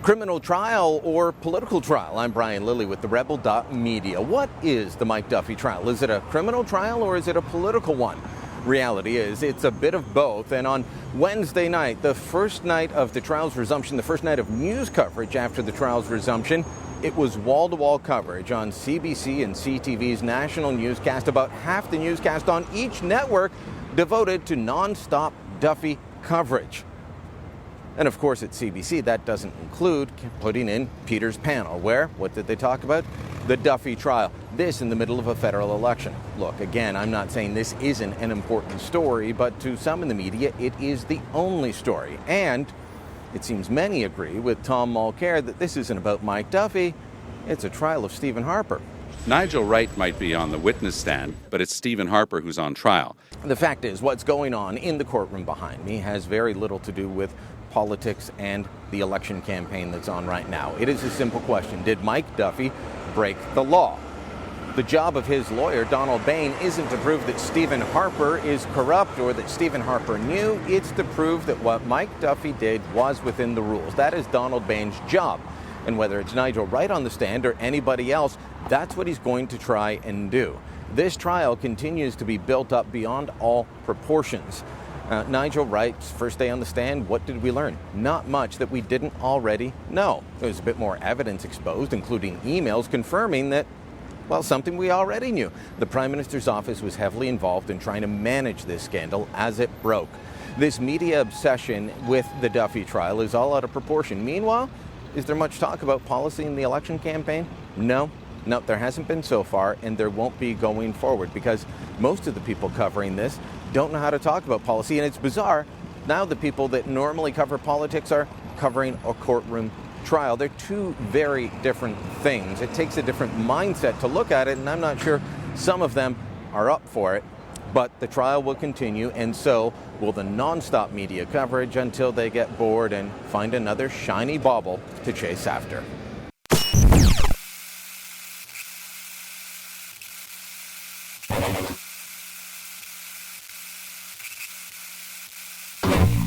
Criminal trial or political trial? I'm Brian Lilley with TheRebel.media. What is the Mike Duffy trial? Is it a criminal trial or is it a political one? Reality is it's a bit of both. And on Wednesday night, the first night of the trial's resumption, the first night of news coverage after the trial's resumption, it was wall-to-wall coverage on CBC and CTV's national newscast. About half the newscast on each network devoted to non-stop Duffy coverage. And of course, at CBC, that doesn't include putting in Peter's panel, where, what did they talk about? The Duffy trial. This in the middle of a federal election. Look, again, I'm not saying this isn't an important story, but to some in the media, it is the only story. And it seems many agree with Tom Mulcair that this isn't about Mike Duffy, it's a trial of Stephen Harper. Nigel Wright might be on the witness stand, but it's Stephen Harper who's on trial. The fact is, what's going on in the courtroom behind me has very little to do with politics and the election campaign that's on right now. It is a simple question. Did Mike Duffy break the law? The job of his lawyer, Donald Bain, isn't to prove that Stephen Harper is corrupt or that Stephen Harper knew. It's to prove that what Mike Duffy did was within the rules. That is Donald Bain's job. And whether it's Nigel Wright on the stand or anybody else, that's what he's going to try and do. This trial continues to be built up beyond all proportions. Nigel Wright's first day on the stand, what did we learn? Not much that we didn't already know. There was a bit more evidence exposed, including emails confirming that, well, something we already knew. The Prime Minister's office was heavily involved in trying to manage this scandal as it broke. This media obsession with the Duffy trial is all out of proportion. Meanwhile, is there much talk about policy in the election campaign? No, there hasn't been so far, and there won't be going forward because most of the people covering this don't know how to talk about policy. And it's bizarre, now the people that normally cover politics are covering a courtroom trial. They're two very different things. It takes a different mindset to look at it, and I'm not sure some of them are up for it. But the trial will continue, and so will the nonstop media coverage until they get bored and find another shiny bauble to chase after.